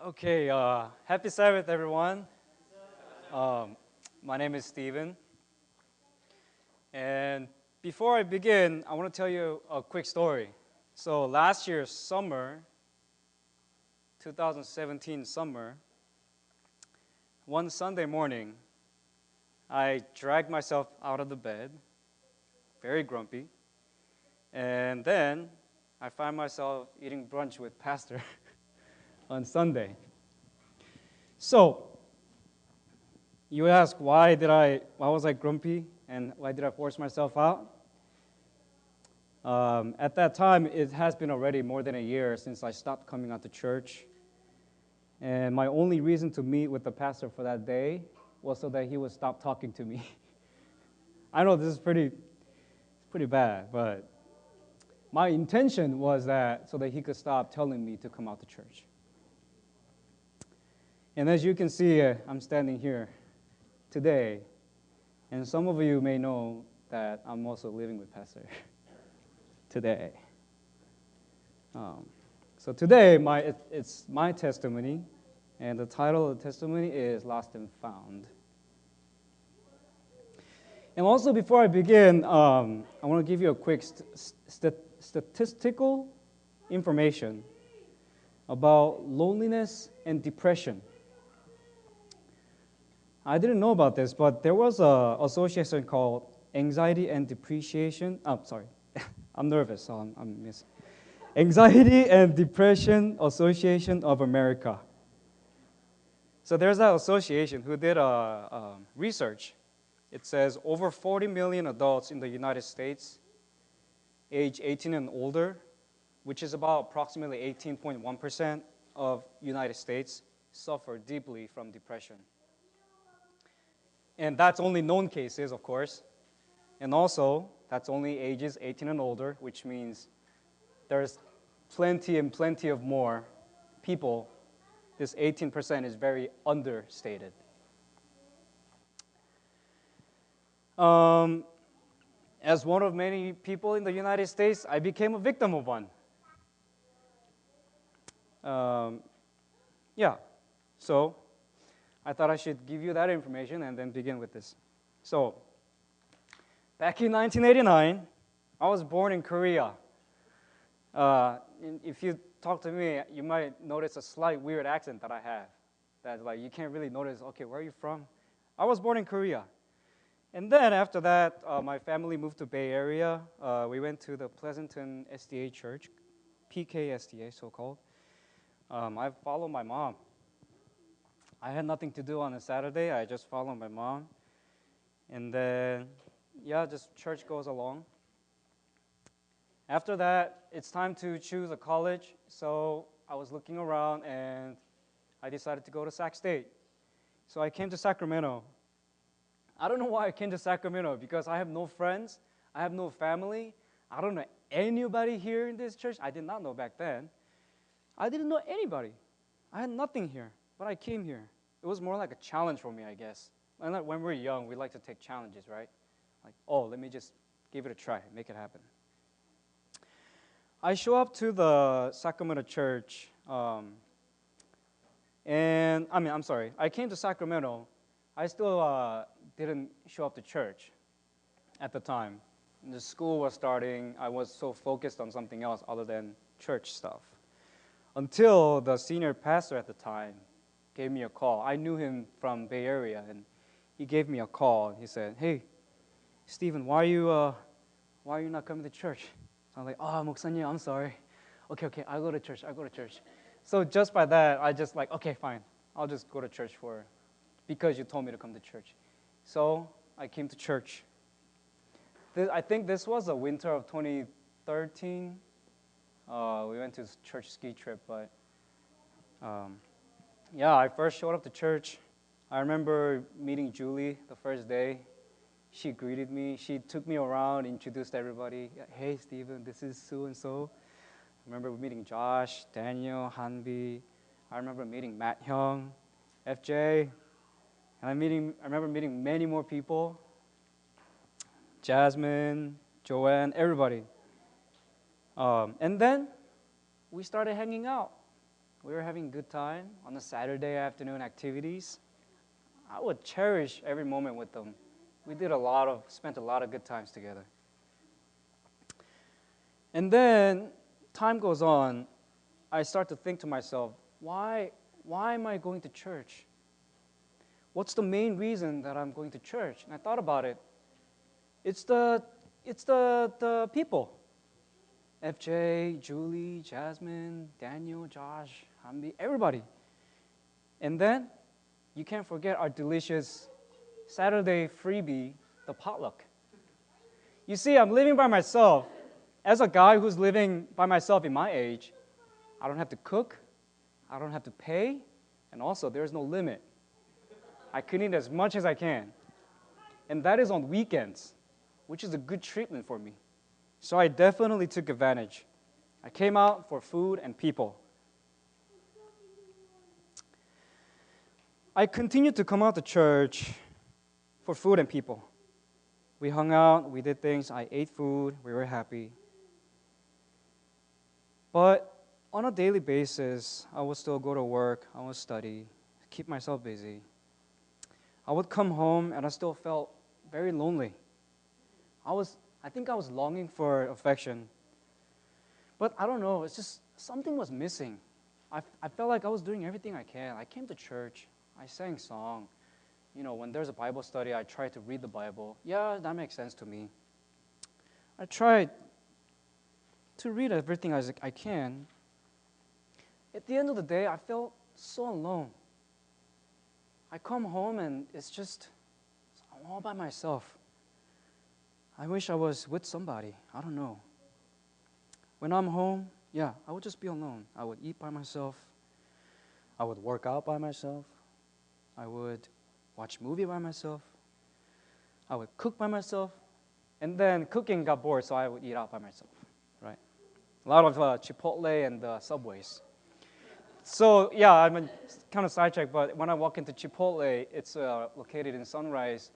Okay, happy Sabbath, everyone. Um, my name is Steven. And before I begin, I want to tell you a quick story. So, last year, summer, 2017 summer, one Sunday morning, I dragged myself out of the bed, very grumpy, and then I find myself eating brunch with Pastor on Sunday. So, you ask why was I grumpy and why did I force myself out? At that time, it has been already more than a year since I stopped coming out to church. And my only reason to meet with the pastor for that day was so that he would stop talking to me. I know this is pretty bad, but my intention was that so that he could stop telling me to come out to church. And as you can see, I'm standing here today, and some of you may know that I'm also living with Pastor today. So today, it's my testimony, and the title of the testimony is Lost and Found. And also, before I begin, I want to give you a quick statistical information about loneliness and depression. I didn't know about this, but there was an association called Anxiety and Depression. Sorry, I'm nervous, so I'm missing. Anxiety and Depression Association of America. So there's that association who did research. It says over 40 million adults in the United States, age 18 and older, which is about approximately 18.1% of United States, suffer deeply from depression. And that's only known cases, of course. And also, that's only ages 18 and older, which means there's plenty and plenty of more people. This 18% is very understated. As one of many people in the United States, I became a victim of one. So I thought I should give you that information and then begin with this. So, back in 1989, I was born in Korea. If you talk to me, you might notice a slight weird accent that I have. That like you can't really notice, okay, where are you from? I was born in Korea. And then after that, my family moved to Bay Area. We went to the Pleasanton SDA Church, PK SDA so-called. I followed my mom. I had nothing to do on a Saturday. I just followed my mom. And then, just church goes along. After that, it's time to choose a college. So I was looking around and I decided to go to Sac State. So I came to Sacramento. I don't know why I came to Sacramento, because I have no friends. I have no family. I don't know anybody here in this church. I did not know back then. I didn't know anybody. I had nothing here, but I came here. It was more like a challenge for me, I guess. And like when we're young, we like to take challenges, right? Like, let me just give it a try, make it happen. I show up to the Sacramento church, I came to Sacramento. I still didn't show up to church at the time. The school was starting. I was so focused on something else other than church stuff. Until the senior pastor at the time gave me a call. I knew him from Bay Area, and he gave me a call. He said, "Hey, Steven, why are you not coming to church?" So I'm like, 목사님, I'm sorry. Okay, I'll go to church. So just by that, I just like, okay, fine. I'll just go to church because you told me to come to church. So I came to church. I think this was the winter of 2013. We went to a church ski trip, but I first showed up to church. I remember meeting Julie the first day. She greeted me. She took me around, introduced everybody. "Hey, Steven, this is so-and-so." I remember meeting Josh, Daniel, Hanbi. I remember meeting Matt Hyung, FJ. And I remember meeting many more people. Jasmine, Joanne, everybody. And then we started hanging out. we were having a good time on the Saturday afternoon activities. I would cherish every moment with them. We spent a lot of good times together. And then time goes on, I start to think to myself, why am I going to church? What's the main reason that I'm going to church? And I thought about it. It's the people. FJ, Julie, Jasmine, Daniel, Josh, Hambi, everybody. And then you can't forget our delicious Saturday freebie, the potluck. You see, I'm living by myself. As a guy who's living by myself in my age, I don't have to cook, I don't have to pay, and also there's no limit. I can eat as much as I can. And that is on weekends, which is a good treatment for me. So I definitely took advantage. I came out for food and people. I continued to come out to church for food and people. We hung out, we did things, I ate food, we were happy. But on a daily basis, I would still go to work, I would study, keep myself busy. I would come home and I still felt very lonely. I think I was longing for affection. But I don't know, it's just something was missing. I felt like I was doing everything I can. I came to church, I sang song. When there's a Bible study, I try to read the Bible. Yeah, that makes sense to me. I tried to read everything as I can. At the end of the day, I felt so alone. I come home and I'm all by myself. I wish I was with somebody. I don't know. When I'm home, I would just be alone. I would eat by myself. I would work out by myself. I would watch movie by myself. I would cook by myself. And then cooking got bored, so I would eat out by myself, right? A lot of Chipotle and Subways. So, I'm kind of sidetracked, but when I walk into Chipotle, it's located in Sunrise,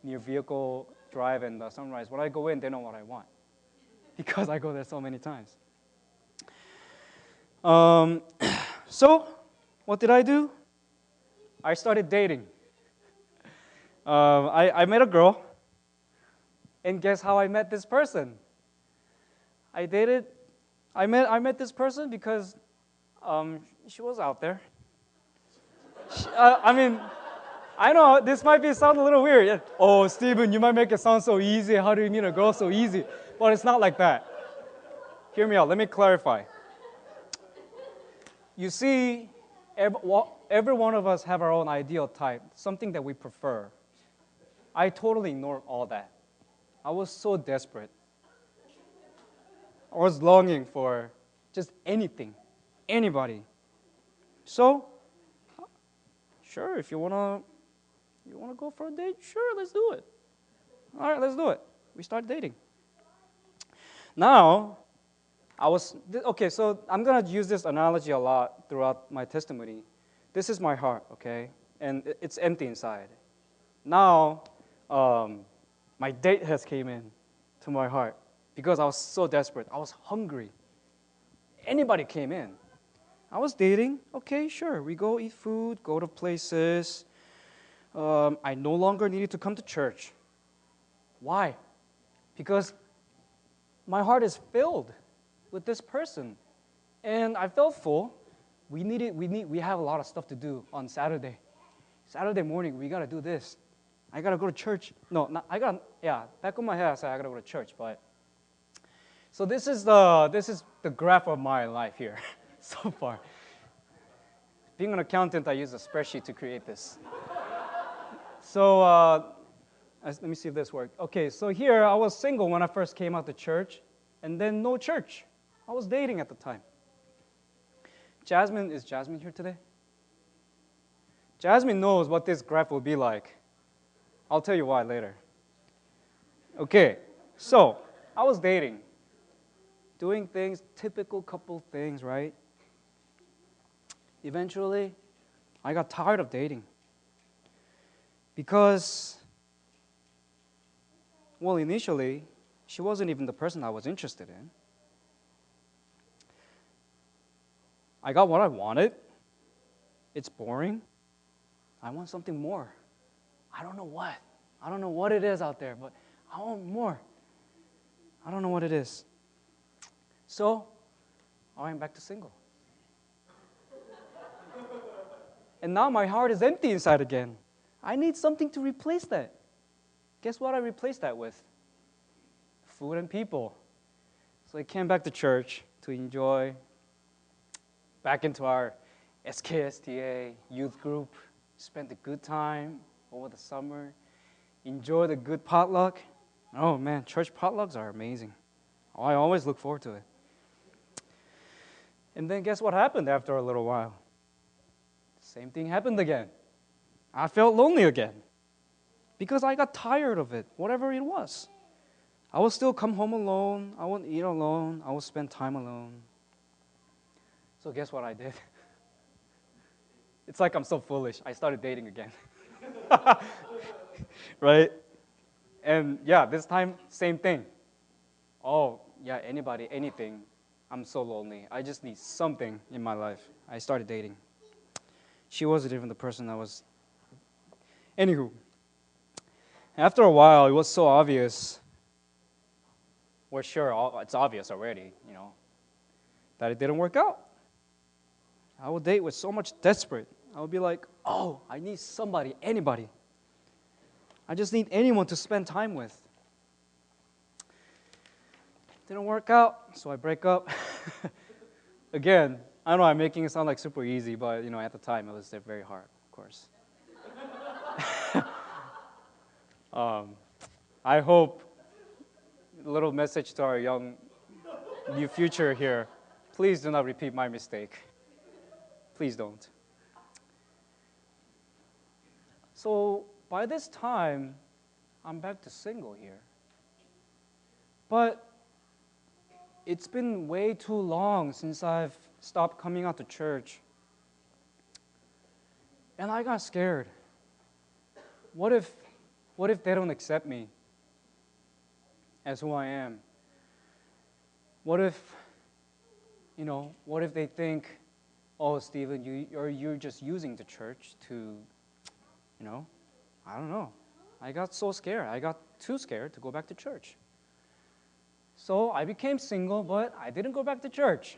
near Vehicle Drive and Sunrise. When I go in, they know what I want because I go there so many times. So, what did I do? I started dating. I met a girl, and guess how I met this person? I met this person because she was out there. I know this might sound a little weird. Oh, Stephen, you might make it sound so easy. How do you meet a girl so easy? But it's not like that. Hear me out. Let me clarify. You see, every one of us have our own ideal type, something that we prefer. I totally ignored all that. I was so desperate. I was longing for just anything, anybody. So, sure, if you wanna go for a date, sure, let's do it. All right, let's do it. We start dating. Now, so I'm gonna use this analogy a lot throughout my testimony. This is my heart, okay? And it's empty inside. Now, my date has came in to my heart because I was so desperate. I was hungry. Anybody came in. I was dating. Okay, sure. We go eat food, go to places. I no longer needed to come to church. Why? Because my heart is filled with this person. And I felt full. We have a lot of stuff to do on Saturday. Saturday morning, we got to do this. I got to go to church. Back on my head, I said I got to go to church. But so this is the graph of my life here so far. Being an accountant, I use a spreadsheet to create this. So let me see if this works. Okay, so here I was single when I first came out to church, and then no church. I was dating at the time. Is Jasmine here today? Jasmine knows what this graph will be like. I'll tell you why later. Okay, so I was dating, doing things, typical couple things, right? Eventually, I got tired of dating because, initially, she wasn't even the person I was interested in. I got what I wanted. It's boring. I want something more. I don't know what. I don't know what it is out there, but I want more. I don't know what it is. So I went back to single. And now my heart is empty inside again. I need something to replace that. Guess what I replaced that with? Food and people. So I came back to church to enjoy, back into our SKSTA youth group, spent a good time over the summer, enjoyed a good potluck. Oh man, church potlucks are amazing. I always look forward to it. And then guess what happened after a little while? Same thing happened again. I felt lonely again because I got tired of it, whatever it was. I would still come home alone. I would eat alone. I would spend time alone. So guess what I did? It's like I'm so foolish. I started dating again. Right? And yeah, this time, same thing. Oh, yeah, anybody, anything. I'm so lonely. I just need something in my life. I started dating. She wasn't even the person I was. Anywho, after a while, it was so obvious. Well, sure, it's obvious already, that it didn't work out. I would date with so much desperate. I would be like, oh, I need somebody, anybody. I just need anyone to spend time with. Didn't work out, so I break up. Again, I know I'm making it sound like super easy, but at the time it was very hard, of course. I hope a little message to our young new future here. Please do not repeat my mistake. Please don't. So by this time, I'm back to single here. But it's been way too long since I've stopped coming out to church. And I got scared. What if they don't accept me as who I am? What if they think, oh, Stephen, you're just using the church to, I don't know. I got so scared. I got too scared to go back to church. So I became single, but I didn't go back to church.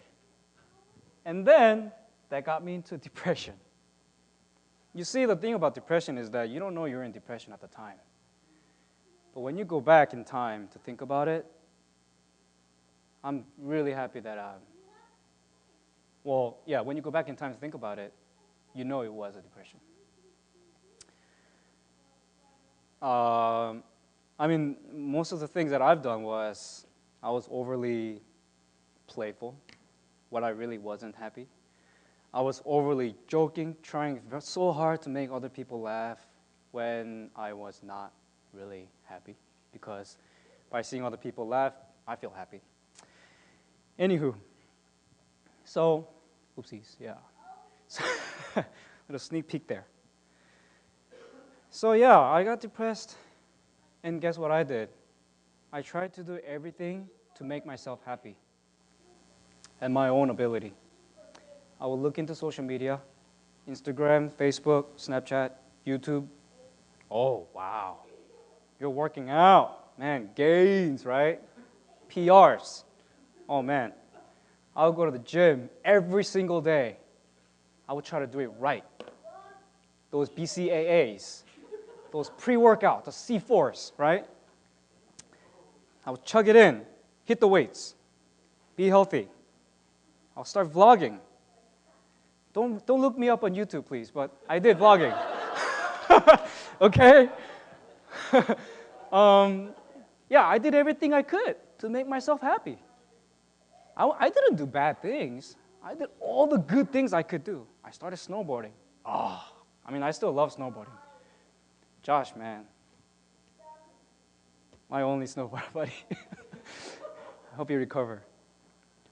And then that got me into depression. You see, the thing about depression is that you don't know you're in depression at the time. But when you go back in time to think about it, I'm really happy that, when you go back in time to think about it, you know it was a depression. Most of the things that I've done was I was overly playful when I really wasn't happy. I was overly joking, trying so hard to make other people laugh when I was not really happy, because by seeing other people laugh, I feel happy. Anywho, so, oopsies, yeah. So, little sneak peek there. So yeah, I got depressed, and guess what I did? I tried to do everything to make myself happy at my own ability. I would look into social media, Instagram, Facebook, Snapchat, YouTube. Oh, wow. You're working out. Man, gains, right? PRs. Oh, man. I'll go to the gym every single day. I would try to do it right. Those BCAAs, those pre-workout, the C4s, right? I would chug it in, hit the weights, be healthy. I'll start vlogging. Don't look me up on YouTube, please, but I did vlogging. Okay? I did everything I could to make myself happy. I didn't do bad things. I did all the good things I could do. I started snowboarding. I still love snowboarding. Josh, man. My only snowboard buddy. I hope you recover.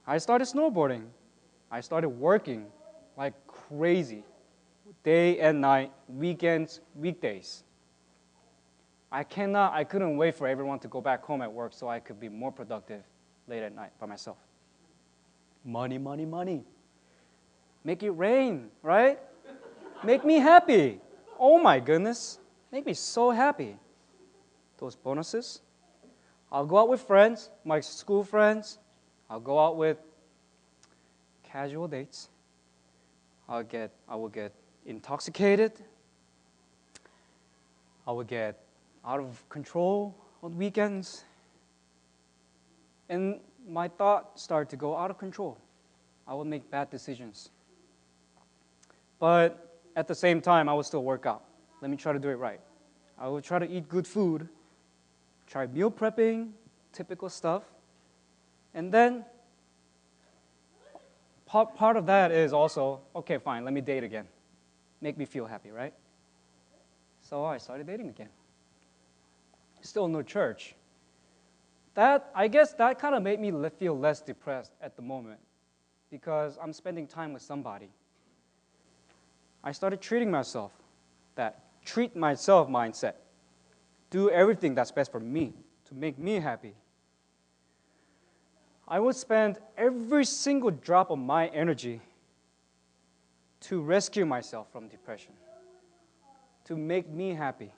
I started snowboarding. I started working like crazy, day and night, weekends, weekdays. I couldn't wait for everyone to go back home at work so I could be more productive late at night by myself. Money, money, money. Make it rain, right? Make me happy. Oh my goodness. Make me so happy. Those bonuses. I'll go out with friends, my school friends. I'll go out with casual dates. I will get intoxicated. I will get out of control on weekends. And my thoughts start to go out of control. I will make bad decisions. But at the same time, I will still work out. Let me try to do it right. I will try to eat good food, try meal prepping, typical stuff. And then part of that is also, okay, fine, let me date again. Make me feel happy, right? So I started dating again. Still no church. I guess that kind of made me feel less depressed at the moment because I'm spending time with somebody. I started treating myself, that treat myself mindset. Do everything that's best for me to make me happy. I would spend every single drop of my energy to rescue myself from depression, to make me happy.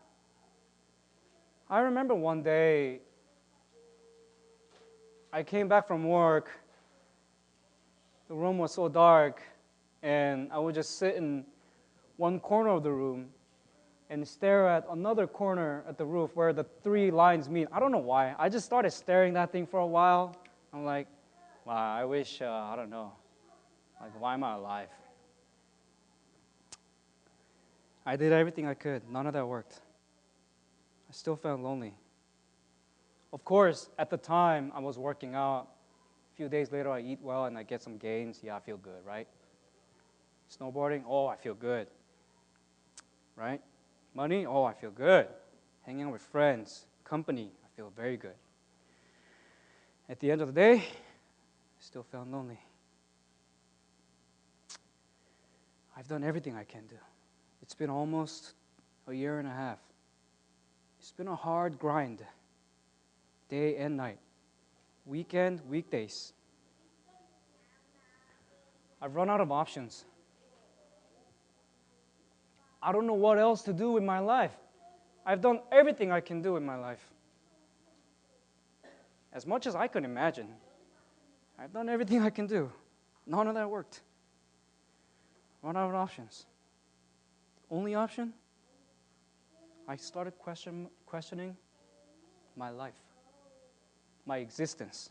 I remember one day, I came back from work, the room was so dark, and I would just sit in one corner of the room and stare at another corner at the roof where the three lines meet. I don't know why. I just started staring at that thing for a while. I'm like, wow, I wish, I don't know, like, why am I alive? I did everything I could. None of that worked. I still felt lonely. Of course, at the time, I was working out. A few days later, I eat well and I get some gains. Yeah, I feel good, right? Snowboarding, oh, I feel good. Right? Money, oh, I feel good. Hanging out with friends, company, I feel very good. At the end of the day, I still felt lonely. I've done everything I can do. It's been almost a year and a half. It's been a hard grind, day and night, weekend, weekdays. I've run out of options. I don't know what else to do with my life. I've done everything I can do in my life. As much as I could imagine, I've done everything I can do. None of that worked. Run out of options. Only option? I started questioning my life, my existence.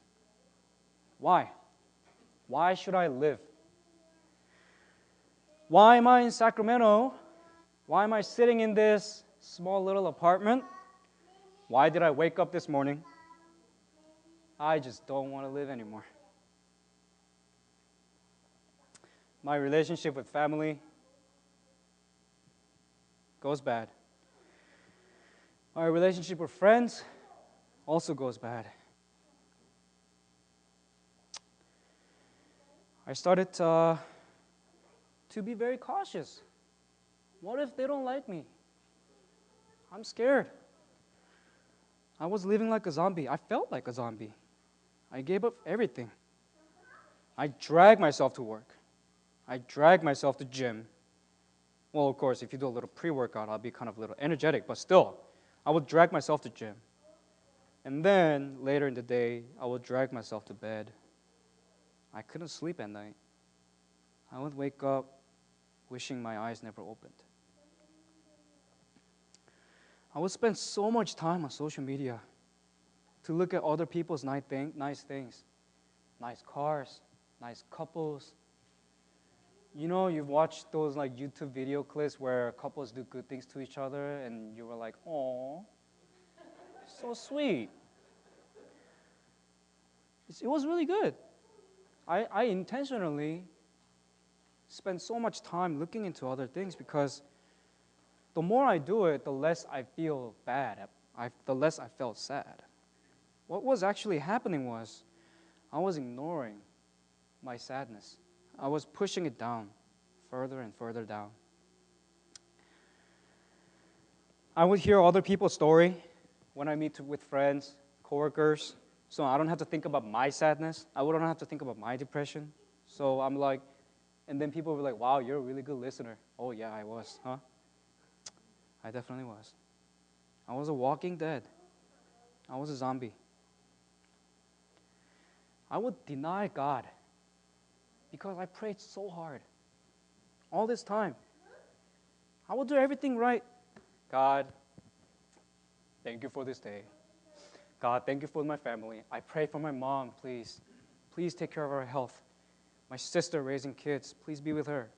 Why? Why should I live? Why am I in Sacramento? Why am I sitting in this small little apartment? Why did I wake up this morning? I just don't want to live anymore. My relationship with family goes bad. My relationship with friends also goes bad. I started to be very cautious. What if they don't like me? I'm scared. I was living like a zombie. I felt like a zombie. I gave up everything. I dragged myself to work. I dragged myself to gym. Well, of course, if you do a little pre-workout, I'll be kind of a little energetic, but still, I would drag myself to gym. And then, later in the day, I would drag myself to bed. I couldn't sleep at night. I would wake up wishing my eyes never opened. I would spend so much time on social media to look at other people's nice things, nice cars, nice couples. You know, you've watched those like YouTube video clips where couples do good things to each other and you were like, "Aw, so sweet." It was really good. I intentionally spend so much time looking into other things because the more I do it, the less I feel bad. The less I felt sad. What was actually happening was I was ignoring my sadness. I was pushing it down, further and further down. I would hear other people's story when I meet with friends, coworkers, so I don't have to think about my sadness. I wouldn't have to think about my depression. So I'm like, And then people were like, wow, you're a really good listener. Oh, yeah, I was, huh? I definitely was. I was a walking dead. I was a zombie. I would deny God because I prayed so hard all this time. I would do everything right. God, thank you for this day. God, thank you for my family. I pray for my mom, please. Please take care of her health. My sister raising kids, please be with her.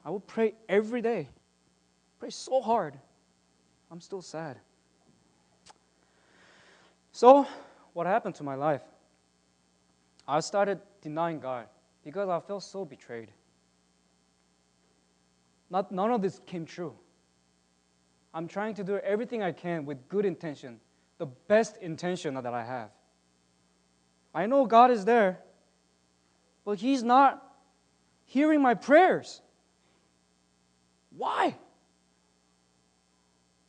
I would pray every day. Pray so hard. I'm still sad. So, what happened to my life? I started denying God because I felt so betrayed. None of this came true. I'm trying to do everything I can with good intention, the best intention that I have. I know God is there, but He's not hearing my prayers. Why?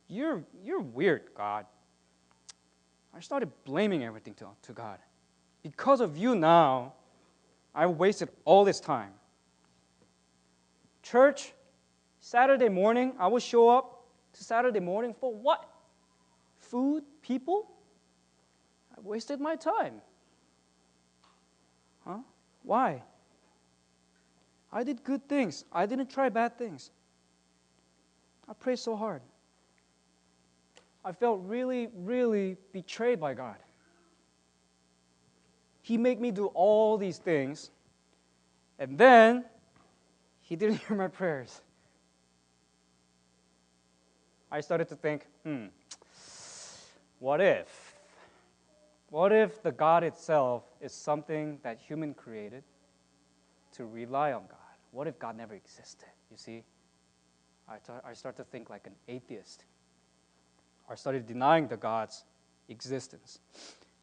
You're weird, God. I started blaming everything to God. Because of you now, I wasted all this time. Church, Saturday morning, I would show up to Saturday morning for what? Food? People? I wasted my time. Huh? Why? I did good things. I didn't try bad things. I prayed so hard. I felt really, really betrayed by God. He made me do all these things, and then He didn't hear my prayers. I started to think, what if? What if the God itself is something that human created to rely on God? What if God never existed? You see, I started to think like an atheist. I started denying the God's existence.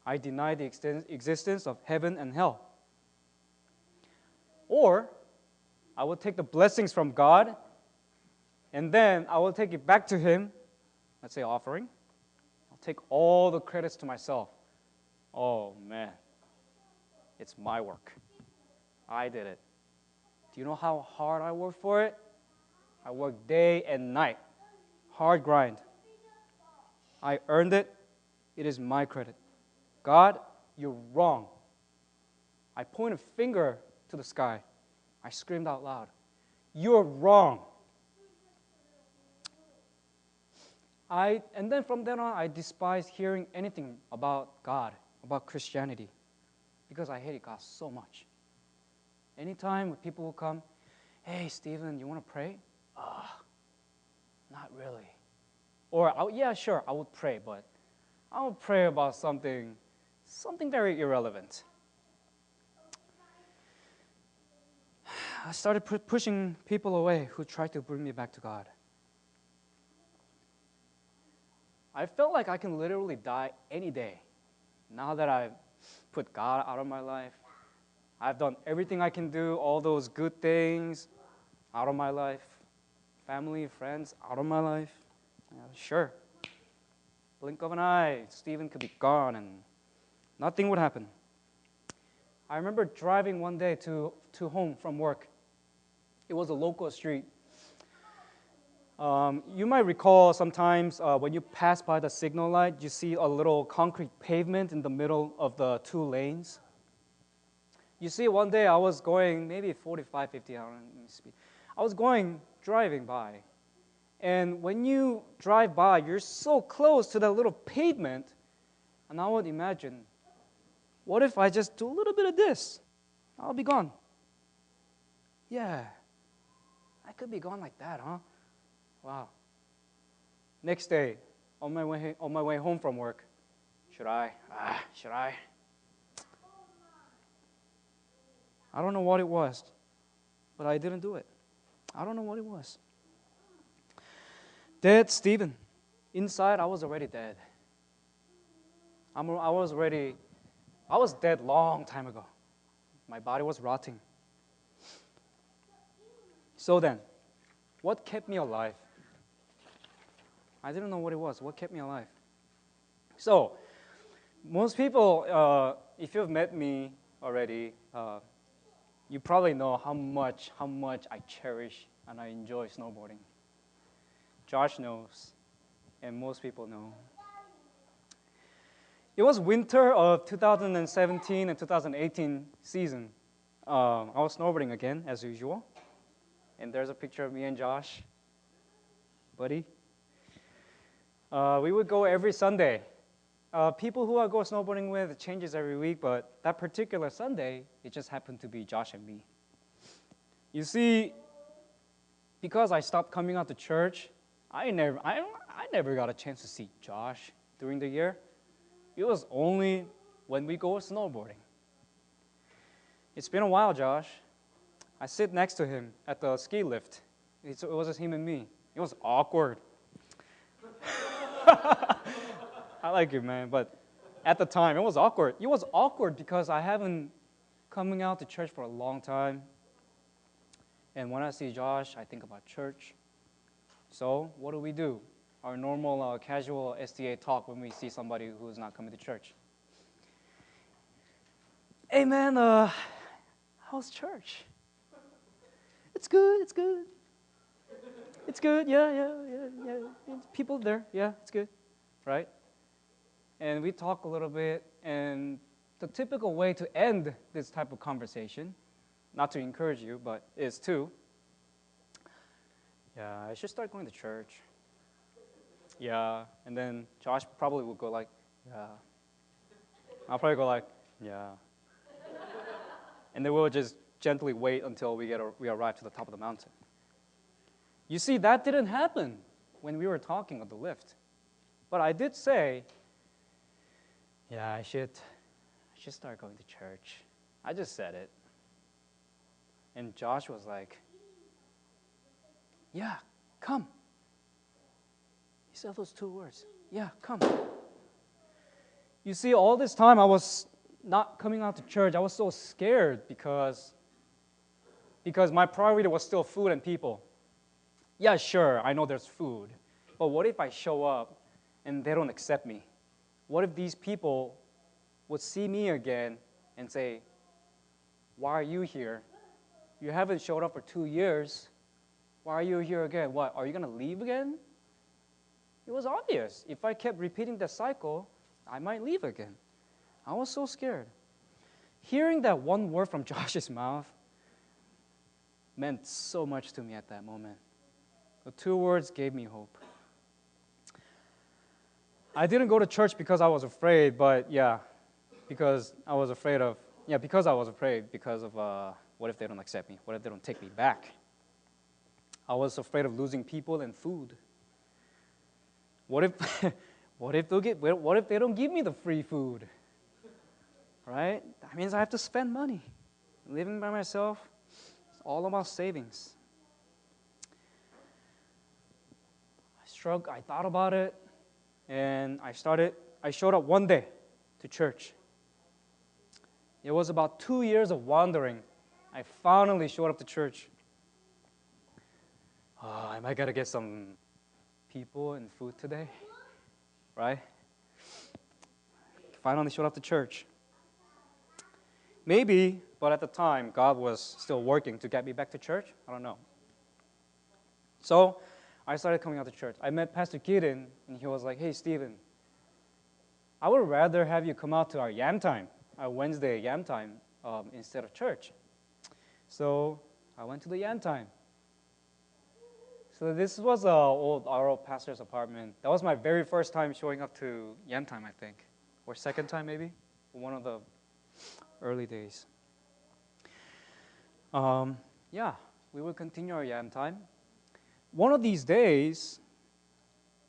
I denied the existence of heaven and hell. Or I will take the blessings from God and then I will take it back to Him, let's say offering. I'll take all the credits to myself. Oh man, it's my work. I did it. Do you know how hard I worked for it? I worked day and night. Hard grind. I earned it. It is my credit. God, you're wrong. I pointed a finger to the sky. I screamed out loud, you're wrong. And then from then on, I despised hearing anything about God, about Christianity, because I hated God so much. Anytime when people will come, hey, Stephen, you want to pray? Not really. Or, yeah, sure, I would pray, but I would pray about something very irrelevant. I started pushing people away who tried to bring me back to God. I felt like I can literally die any day. Now that I've put God out of my life, I've done everything I can do, all those good things out of my life, family, friends out of my life. Sure, blink of an eye, Stephen could be gone and nothing would happen. I remember driving one day to home from work. It was a local street. You might recall sometimes when you pass by the signal light, you see a little concrete pavement in the middle of the two lanes. You see, one day I was going maybe 45, 50 hour speed. I was driving by. And when you drive by, you're so close to that little pavement. And I would imagine, what if I just do a little bit of this? I'll be gone. Yeah, I could be gone like that, huh? Wow. Next day, on my way home from work, should I? I don't know what it was, but I didn't do it. I don't know what it was. Dead Stephen. Inside, I was already dead. I was dead long time ago. My body was rotting. So then, what kept me alive? I didn't know what it was. What kept me alive? So, most people, if you've met me already, You probably know how much I cherish and I enjoy snowboarding. Josh knows, and most people know. It was winter of 2017 and 2018 season. I was snowboarding again, as usual. And there's a picture of me and Josh, buddy. We would go every Sunday. People who I go snowboarding with, it changes every week, but that particular Sunday, it just happened to be Josh and me. You see, because I stopped coming out to church, I never got a chance to see Josh during the year. It was only when we go snowboarding. It's been a while, Josh. I sit next to him at the ski lift. It was just him and me. It was awkward. I like you, man, but at the time, it was awkward. It was awkward because I haven't coming out to church for a long time. And when I see Josh, I think about church. So what do? Our normal casual SDA talk when we see somebody who's not coming to church. Hey, man, how's church? It's good, it's good. It's good, yeah. People there, yeah, it's good, right? And we talk a little bit, and the typical way to end this type of conversation, not to encourage you, but is to, yeah, I should start going to church. Yeah, and then Josh probably will go like, yeah. I'll probably go like, yeah. And then we'll just gently wait until we arrive to the top of the mountain. You see, that didn't happen when we were talking on the lift. But I did say, yeah, I should start going to church. I just said it. And Josh was like, yeah, come. He said those two words. Yeah, come. You see, all this time I was not coming out to church. I was so scared because my priority was still food and people. Yeah, sure, I know there's food. But what if I show up and they don't accept me? What if these people would see me again and say, why are you here? You haven't showed up for 2 years. Why are you here again? What, are you going to leave again? It was obvious. If I kept repeating the cycle, I might leave again. I was so scared. Hearing that one word from Josh's mouth meant so much to me at that moment. The 2 words gave me hope. I didn't go to church because I was afraid, but because I was afraid of what if they don't accept me? What if they don't take me back? I was afraid of losing people and food. What if they don't give me the free food? Right? That means I have to spend money. Living by myself, it's all about savings. I thought about it, and I showed up one day to church. It was about 2 years of wandering. I finally showed up to church. Am I going to get some people and food today? Right? Finally showed up to church. Maybe, but at the time, God was still working to get me back to church. I don't know. So I started coming out to church. I met Pastor Gideon, and he was like, hey, Stephen, I would rather have you come out to our yam time, our Wednesday yam time, instead of church. So I went to the yam time. So this was our old pastor's apartment. That was my very first time showing up to yam time, I think. Or second time, maybe. One of the early days. We would continue our yam time. One of these days,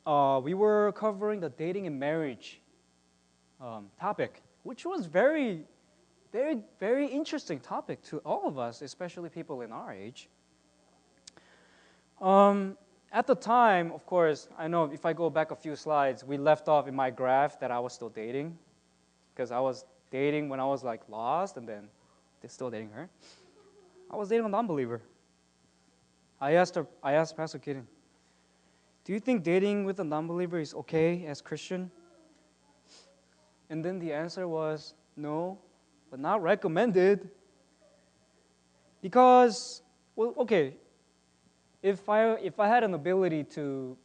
we were covering the dating and marriage topic, which was very, very, very interesting topic to all of us, especially people in our age. At the time, of course, I know if I go back a few slides, we left off in my graph that I was still dating, because I was dating when I was like lost, and then they're still dating her. I was dating a non-believer. I asked Pastor Gideon, do you think dating with a non-believer is okay as Christian? And then the answer was, no, but not recommended. Because, well, okay, if I had an ability to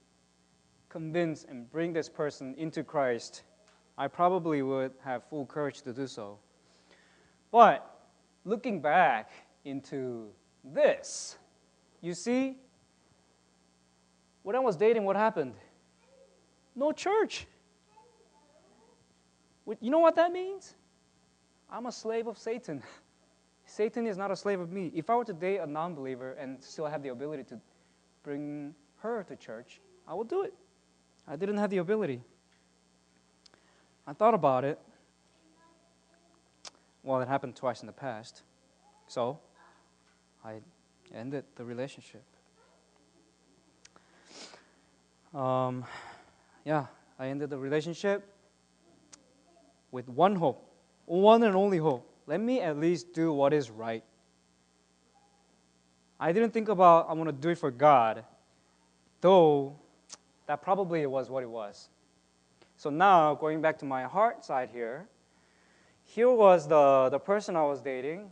convince and bring this person into Christ, I probably would have full courage to do so. But looking back into this, you see, when I was dating, what happened? No church. You know what that means? I'm a slave of Satan. Satan is not a slave of me. If I were to date a non-believer and still have the ability to bring her to church, I would do it. I didn't have the ability. I thought about it. Well, it happened twice in the past. So, I ended the relationship. I ended the relationship with one hope, one and only hope. Let me at least do what is right. I didn't think about I'm going to do it for God, though that probably was what it was. So now, going back to my heart side here was the person I was dating,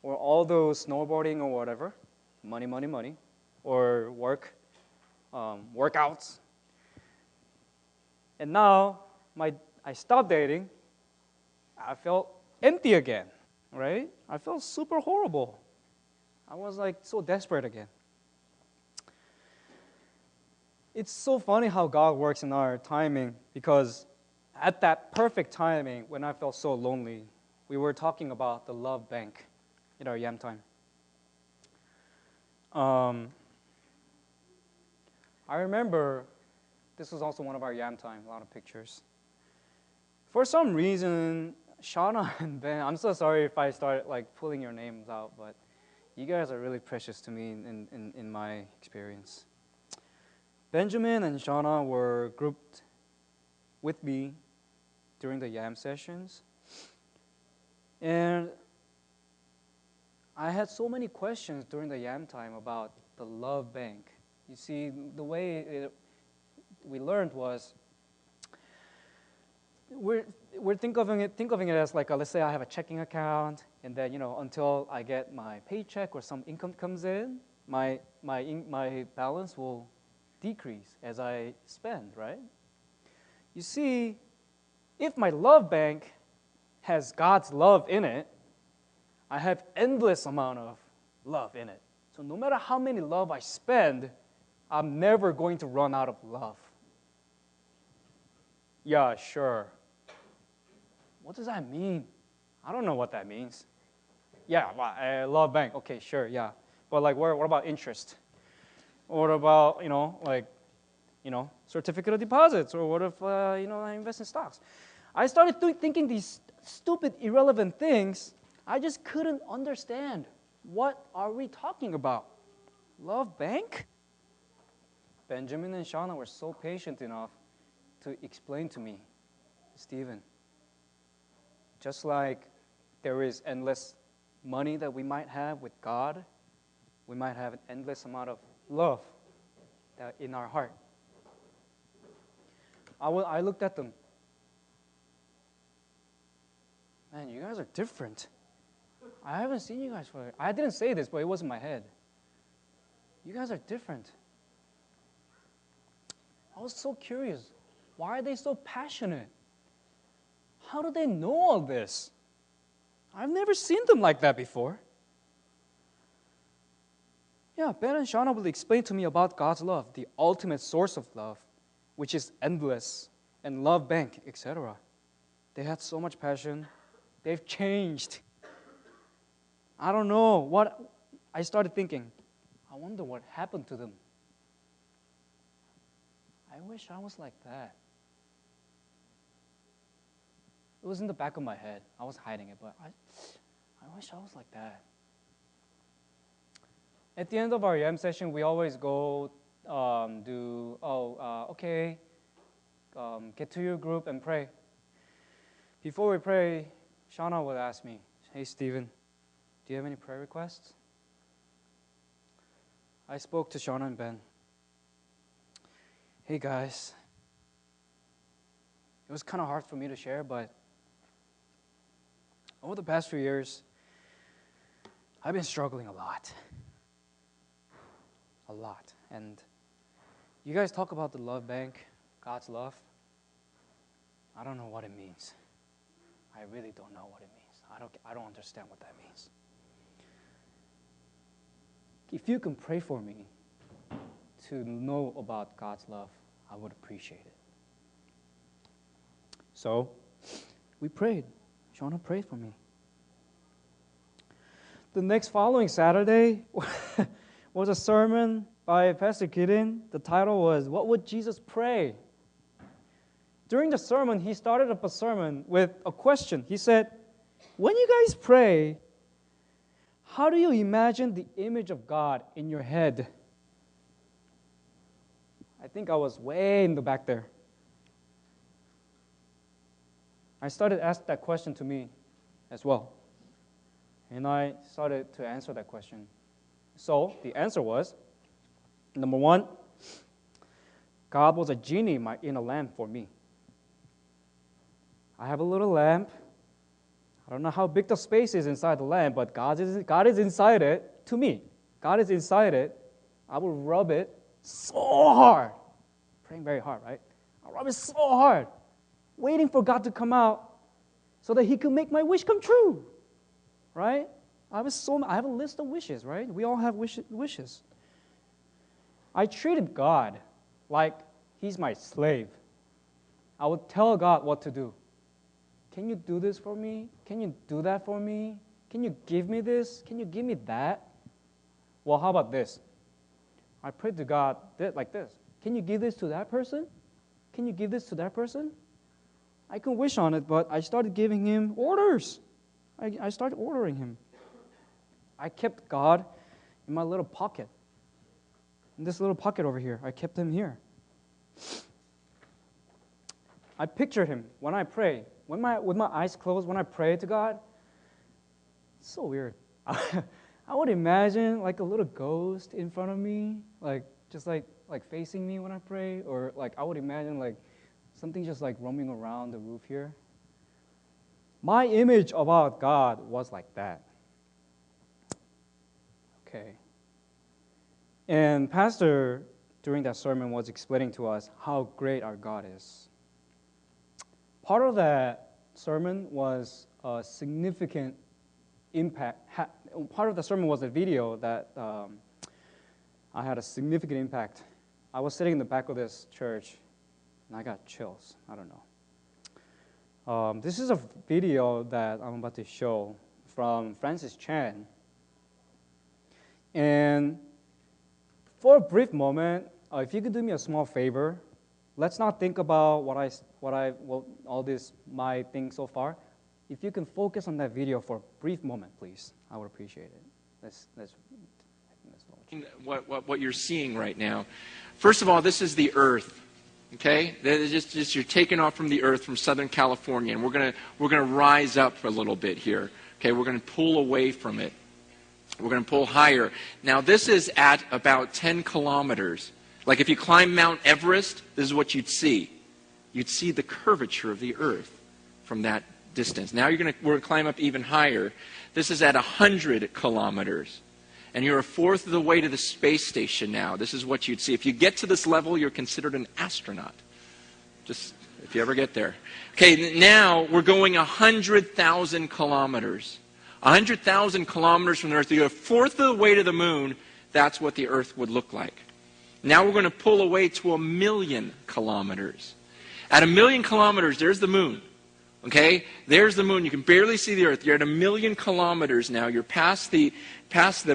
or all those snowboarding or whatever, money, or workouts. And now, I stopped dating. I felt empty again, right? I felt super horrible. I was like so desperate again. It's so funny how God works in our timing, because at that perfect timing, when I felt so lonely, we were talking about the love bank in our Yam time. I remember this was also one of our Yam time, a lot of pictures. For some reason, Shauna and Ben, I'm so sorry if I start like pulling your names out, but you guys are really precious to me in my experience. Benjamin and Shauna were grouped with me during the Yam sessions. And I had so many questions during the Yam time about the love bank. You see, the way we learned was, we're thinking of it as like, let's say I have a checking account, and then until I get my paycheck or some income comes in, my balance will decrease as I spend, right? You see, if my love bank has God's love in it, I have endless amount of love in it. So no matter how many love I spend, I'm never going to run out of love. Yeah, sure. What does that mean? I don't know what that means. Yeah, love bank. Okay, sure, yeah. But like, what about interest? What about, certificate of deposits? Or what if, I invest in stocks? I started thinking these stupid, irrelevant things. I just couldn't understand. What are we talking about? Love bank? Benjamin and Shauna were so patient enough to explain to me, Stephen, just like there is endless money that we might have with God, we might have an endless amount of love that in our heart. I looked at them. Man, you guys are different. I haven't seen you guys for. I didn't say this, but it was in my head. You guys are different. I was so curious. Why are they so passionate? How do they know all this? I've never seen them like that before. Yeah, Ben and Shauna will explain to me about God's love, the ultimate source of love, which is endless, and love bank, etc. They had so much passion. They've changed. I don't know what. I started thinking, I wonder what happened to them. I wish I was like that. It was in the back of my head. I was hiding it, but I wish I was like that. At the end of our Yam session, we always go get to your group and pray. Before we pray, Shauna would ask me, hey, Stephen, do you have any prayer requests? I spoke to Shauna and Ben. Hey, guys. It was kind of hard for me to share, but over the past few years, I've been struggling a lot. A lot. And you guys talk about the love bank, God's love. I don't know what it means. I really don't know what it means. I don't understand what that means. If you can pray for me to know about God's love, I would appreciate it. So, we prayed. Shauna prayed for me. The next following Saturday was a sermon by Pastor Gideon. The title was, What Would Jesus Pray? During the sermon, he started up a sermon with a question. He said, when you guys pray, how do you imagine the image of God in your head? I think I was way in the back there. I started to ask that question to me as well. And I started to answer that question. So the answer was, number one, God was a genie in a lamp for me. I have a little lamp. I don't know how big the space is inside the lamp, but God is inside it to me. God is inside it. I will rub it so hard. Praying very hard, right? I'll rub it so hard, waiting for God to come out so that He could make my wish come true, right? I have a list of wishes, right? We all have wishes. I treated God like He's my slave. I would tell God what to do. Can you do this for me? Can you do that for me? Can you give me this? Can you give me that? Well, how about this? I prayed to God like this. Can you give this to that person? Can you give this to that person? I can wish on it, but I started giving Him orders. I started ordering Him. I kept God in my little pocket. In this little pocket over here. I kept Him here. I picture Him when I pray. With my eyes closed, when I pray to God, it's so weird. I would imagine like a little ghost in front of me, just facing me when I pray, or I would imagine like something just like roaming around the roof here. My image about God was like that. Okay. And Pastor, during that sermon, was explaining to us how great our God is. Part of that sermon was a significant impact. Part of the sermon was a video that I had a significant impact. I was sitting in the back of this church, and I got chills. I don't know. This is a video that I'm about to show from Francis Chan. And for a brief moment, if you could do me a small favor, let's not think about all this my thing so far. If you can focus on that video for a brief moment, please, I would appreciate it. Let's what you're seeing right now. First of all, this is the Earth. Okay, just you're taking off from the Earth from Southern California, and we're gonna rise up a little bit here. Okay, we're gonna pull away from it. We're gonna pull higher. Now this is at about 10 kilometers. Like if you climb Mount Everest, this is what you'd see. You'd see the curvature of the Earth from that distance. Now we're gonna climb up even higher. This is at 100 kilometers. And you're a fourth of the way to the space station now. This is what you'd see. If you get to this level, you're considered an astronaut. Just if you ever get there. Okay, now we're going 100,000 kilometers. 100,000 kilometers from the Earth. You're a fourth of the way to the moon. That's what the Earth would look like. Now we're going to pull away to 1,000,000 kilometers. At 1,000,000 kilometers, there's the moon. Okay? There's the moon. You can barely see the Earth. You're at 1,000,000 kilometers now. You're past the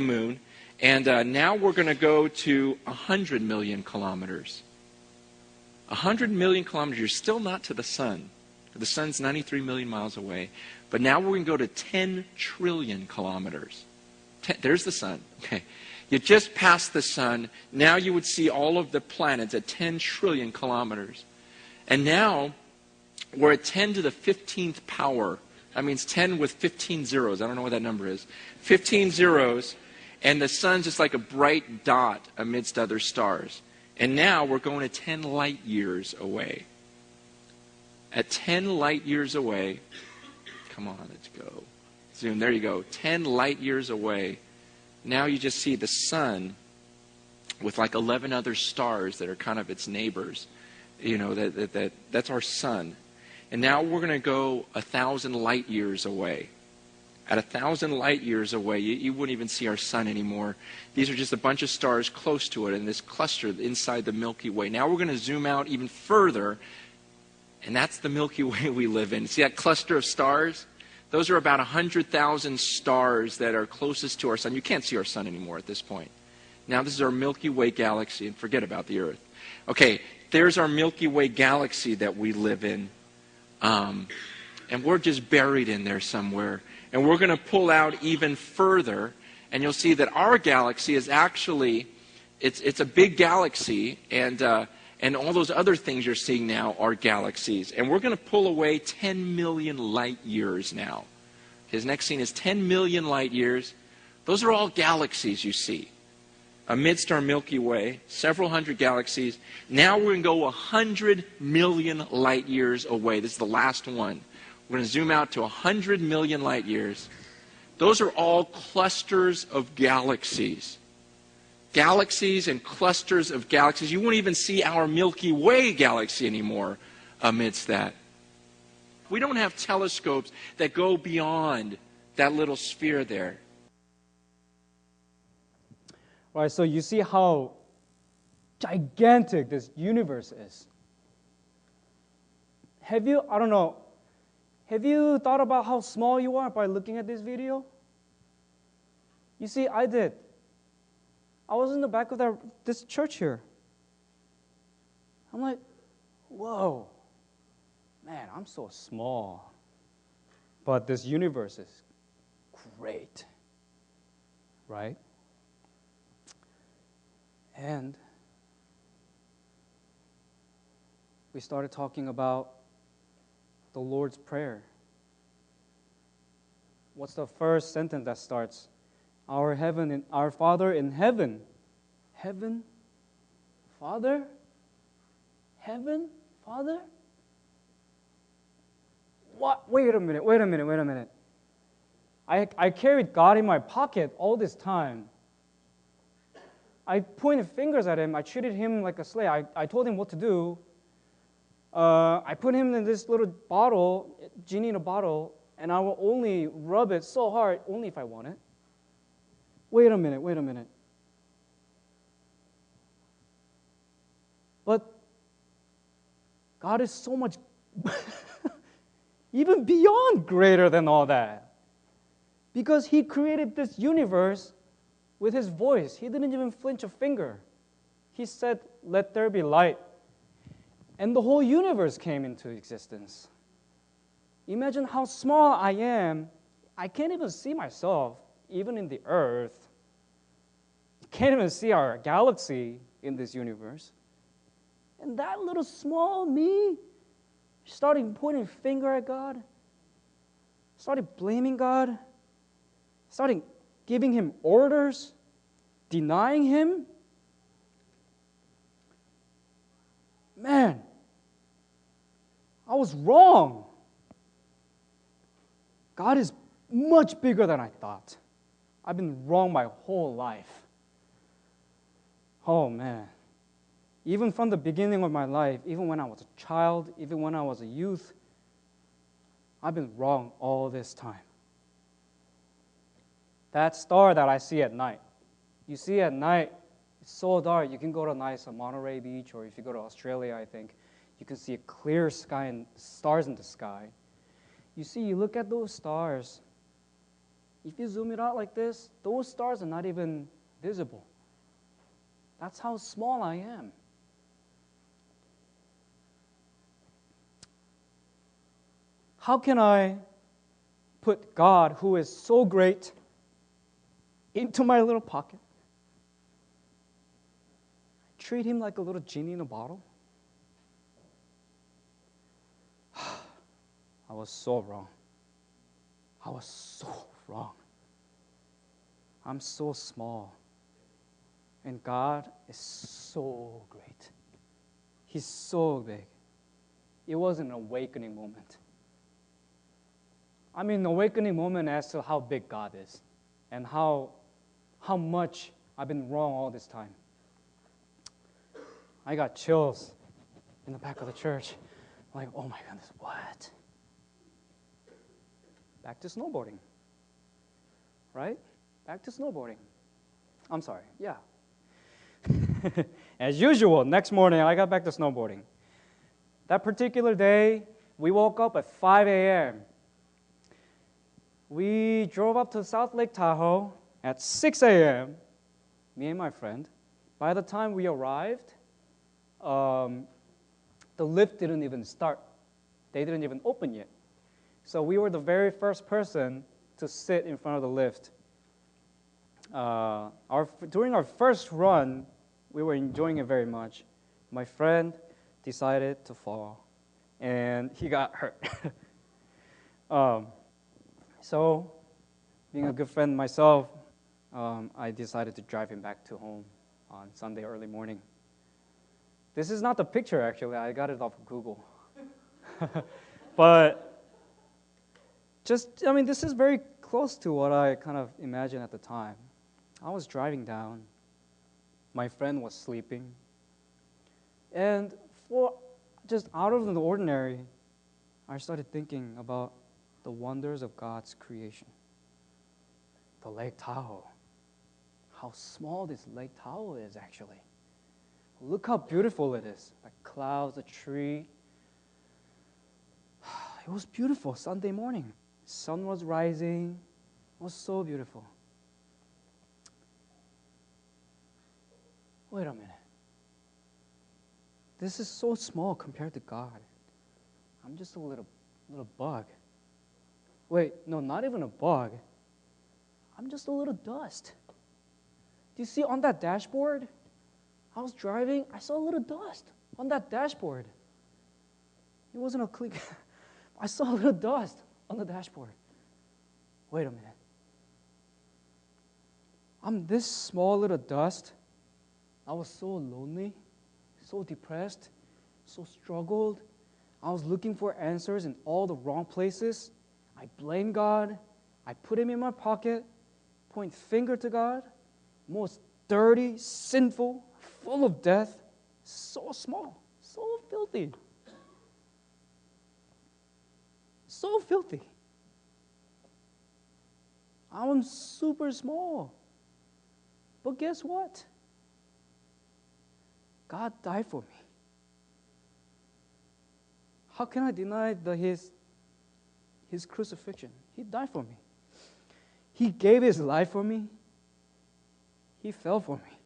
moon. And now we're going to go to 100 million kilometers. 100 million kilometers. You're still not to the sun. The sun's 93 million miles away. But now we're going to go to 10 trillion kilometers. There's the sun. Okay. You just passed the sun. Now you would see all of the planets at 10 trillion kilometers. And now we're at 10 to the 15th power. That means 10 with 15 zeros. I don't know what that number is. 15 zeros. And the sun's just like a bright dot amidst other stars. And now we're going to 10 light years away. At 10 light years away, come on, let's go. zoom. There you go. 10 light years away. Now you just see the sun with like 11 other stars that are kind of its neighbors. You know, that's our sun. And now we're going to go 1,000 light years away. At 1,000 light years away, you wouldn't even see our sun anymore. These are just a bunch of stars close to it in this cluster inside the Milky Way. Now we're going to zoom out even further, and that's the Milky Way we live in. See that cluster of stars? Those are about 100,000 stars that are closest to our sun. You can't see our sun anymore at this point. Now this is our Milky Way galaxy, and forget about the Earth. Okay, there's our Milky Way galaxy that we live in. And we're just buried in there somewhere. And we're going to pull out even further, and you'll see that our galaxy is actually, it's a big galaxy, and all those other things you're seeing now are galaxies. And we're going to pull away 10 million light years now. His next scene is 10 million light years. Those are all galaxies you see. Amidst our Milky Way, several hundred galaxies. Now we're going to go 100 million light years away. This is the last one. We're going to zoom out to 100 million light years. Those are all clusters of galaxies. Galaxies and clusters of galaxies. You won't even see our Milky Way galaxy anymore amidst that. We don't have telescopes that go beyond that little sphere there. All right, so you see how gigantic this universe is. Have you thought about how small you are by looking at this video? You see, I did. I was in the back of this church here. I'm like, whoa, man, I'm so small. But this universe is great, right? And we started talking about the Lord's Prayer. What's the first sentence that starts? Our Father in heaven. Heaven? Father? Heaven? Father? What? Wait a minute. I carried God in my pocket all this time. I pointed fingers at him. I treated him like a slave. I told him what to do. I put him in this little bottle, genie in a bottle, and I will only rub it so hard, only if I want it. Wait a minute. But God is so much, even beyond greater than all that. Because He created this universe with His voice. He didn't even flinch a finger. He said, "Let there be light." And the whole universe came into existence. Imagine how small I am. I can't even see myself, even in the earth. I can't even see our galaxy in this universe. And that little small me started pointing a finger at God, started blaming God, started giving Him orders, denying Him. Man, I was wrong. God is much bigger than I thought. I've been wrong my whole life. Oh, man. Even from the beginning of my life, even when I was a child, even when I was a youth, I've been wrong all this time. That star that I see at night, you see at night, it's so dark, you can go to nice Monterey Beach, or if you go to Australia, I think, you can see a clear sky and stars in the sky. You see, you look at those stars, if you zoom it out like this, those stars are not even visible. That's how small I am. How can I put God, who is so great, into my little pocket? Treat Him like a little genie in a bottle? I was so wrong. I'm so small. And God is so great. He's so big. It was an awakening moment. I mean, awakening moment as to how big God is and how much I've been wrong all this time. I got chills in the back of the church. I'm like, oh my goodness, what? Back to snowboarding, right? Back to snowboarding. I'm sorry, yeah. As usual, next morning I got back to snowboarding. That particular day, we woke up at 5 a.m. We drove up to South Lake Tahoe at 6 a.m., me and my friend. By the time we arrived, the lift didn't even start. They didn't even open yet. So we were the very first person to sit in front of the lift. During our first run, we were enjoying it very much. My friend decided to fall, and he got hurt. So, being a good friend myself, I decided to drive him back to home on Sunday early morning. This is not the picture, actually. I got it off of Google. But this is very close to what I kind of imagined at the time. I was driving down. My friend was sleeping. And for just out of the ordinary, I started thinking about the wonders of God's creation. The Lake Tahoe. How small this Lake Tahoe is, actually. Look how beautiful it is. Like clouds, a tree. It was beautiful Sunday morning. Sun was rising. It was so beautiful. Wait a minute. This is so small compared to God. I'm just a little bug. Wait, no, not even a bug. I'm just a little dust. Do you see on that dashboard? I was driving, I saw a little dust on that dashboard. It wasn't a clean. I saw a little dust on the dashboard. Wait a minute. I'm this small little dust. I was so lonely, so depressed, so struggled. I was looking for answers in all the wrong places. I blamed God. I put him in my pocket, point finger to God. Most dirty, sinful, full of death, so small, so filthy. So filthy. I'm super small. But guess what? God died for me. How can I deny his crucifixion? He died for me. He gave his life for me. He fell for me.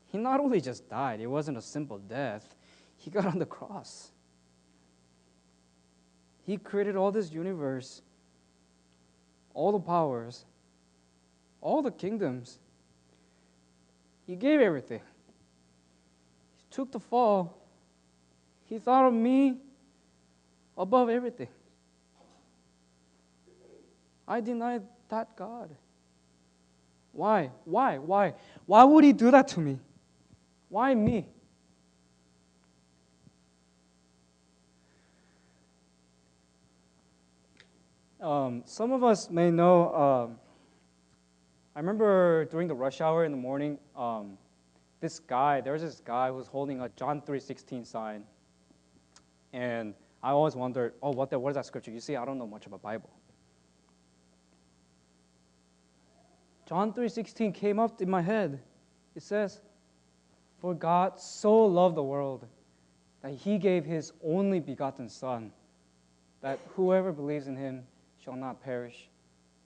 He not only just died, it wasn't a simple death. He got on the cross. He created all this universe, all the powers, all the kingdoms. He gave everything. He took the fall. He thought of me above everything. I denied that God. Why? Why? Why? Why would he do that to me? Why me? Some of us may know, I remember during the rush hour in the morning, there was this guy who was holding a John 3:16 sign. And I always wondered, what is that scripture? You see, I don't know much about Bible. John 3:16 came up in my head. It says, "For God so loved the world that he gave his only begotten Son, that whoever believes in him shall not perish,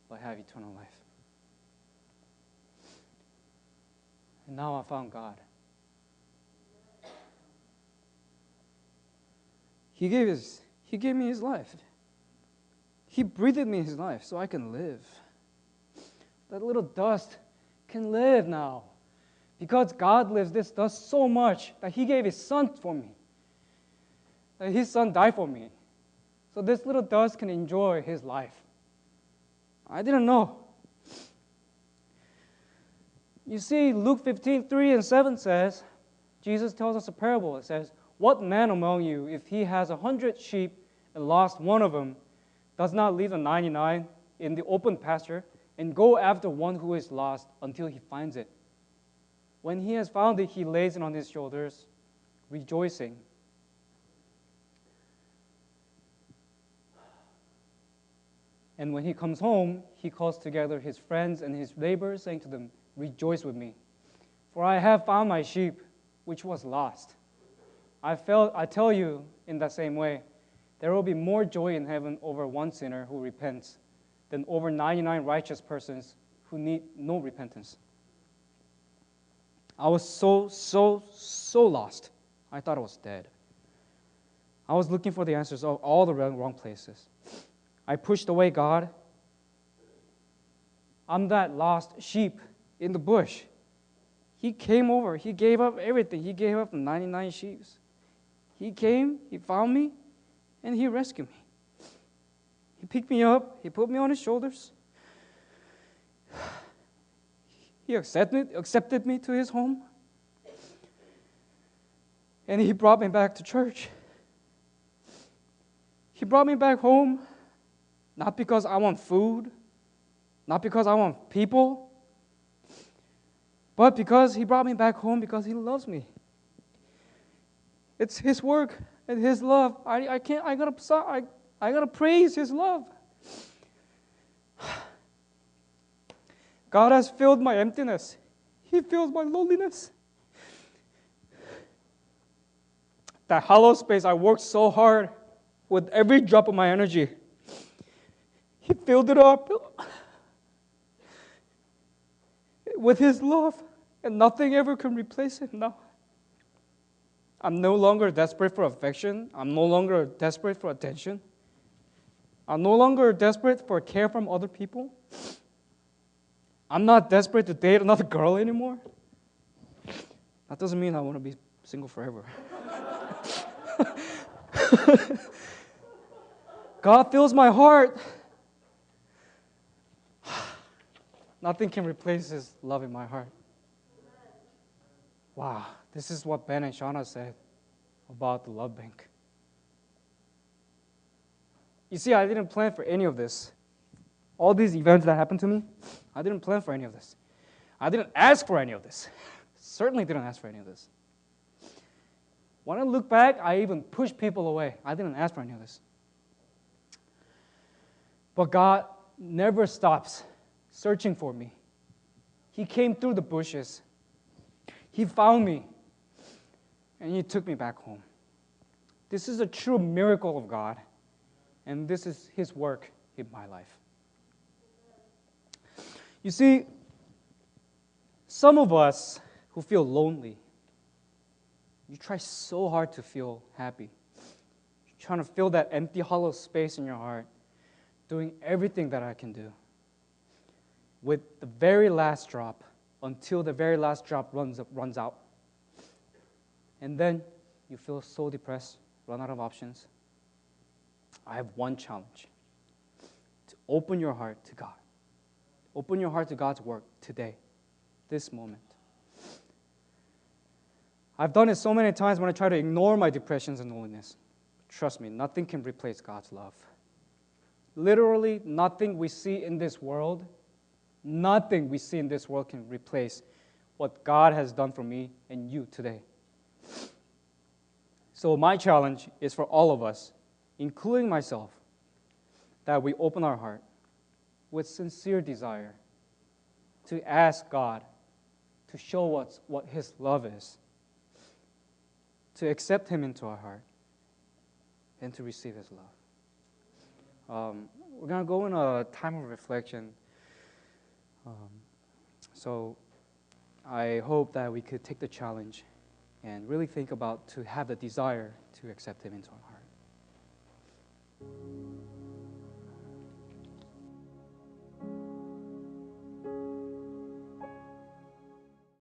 but have eternal life." And now I found God. He gave me his life. He breathed me his life so I can live. That little dust can live now. Because God loves this dust so much that he gave his Son for me. That his Son died for me. So this little dust can enjoy his life. I didn't know. You see, Luke 15:3-7 says, Jesus tells us a parable. It says, "What man among you, if he has 100 sheep and lost one of them, does not leave the 99 in the open pasture and go after one who is lost until he finds it. When he has found it, he lays it on his shoulders, rejoicing. And when he comes home, he calls together his friends and his neighbors, saying to them, "Rejoice with me, for I have found my sheep, which was lost." I tell you, in that same way, there will be more joy in heaven over one sinner who repents than over 99 righteous persons who need no repentance. I was so lost. I thought I was dead. I was looking for the answers of all the wrong places. I pushed away God. I'm that lost sheep in the bush. He came over. He gave up everything. He gave up the 99 sheep. He came, he found me, and he rescued me. He picked me up. He put me on his shoulders. He accepted me to his home. And he brought me back to church. He brought me back home, not because I want food, not because I want people, but because he brought me back home because he loves me. It's his work and his love. I gotta praise his love. God has filled my emptiness. He fills my loneliness. That hollow space I worked so hard with every drop of my energy. He filled it up with his love, and nothing ever can replace it now. I'm no longer desperate for affection. I'm no longer desperate for attention. I'm no longer desperate for care from other people. I'm not desperate to date another girl anymore. That doesn't mean I want to be single forever. God fills my heart. Nothing can replace his love in my heart. Wow, this is what Ben and Shauna said about the love bank. You see, I didn't plan for any of this. All these events that happened to me, I didn't plan for any of this. I didn't ask for any of this. Certainly didn't ask for any of this. When I look back, I even pushed people away. I didn't ask for any of this. But God never stops searching for me. He came through the bushes. He found me. And he took me back home. This is a true miracle of God. And this is his work in my life. You see, some of us who feel lonely, you try so hard to feel happy. You're trying to fill that empty, hollow space in your heart, doing everything that I can do. With the very last drop, until the very last drop runs out. And then you feel so depressed, run out of options. I have one challenge: to open your heart to God. Open your heart to God's work today, this moment. I've done it so many times when I try to ignore my depressions and loneliness. Trust me, nothing can replace God's love. Literally, nothing we see in this world can replace what God has done for me and you today. So my challenge is for all of us, including myself, that we open our heart with sincere desire to ask God to show us what his love is, to accept him into our heart, and to receive his love. We're going to go in a time of reflection. So I hope that we could take the challenge and really think about to have the desire to accept him into our heart.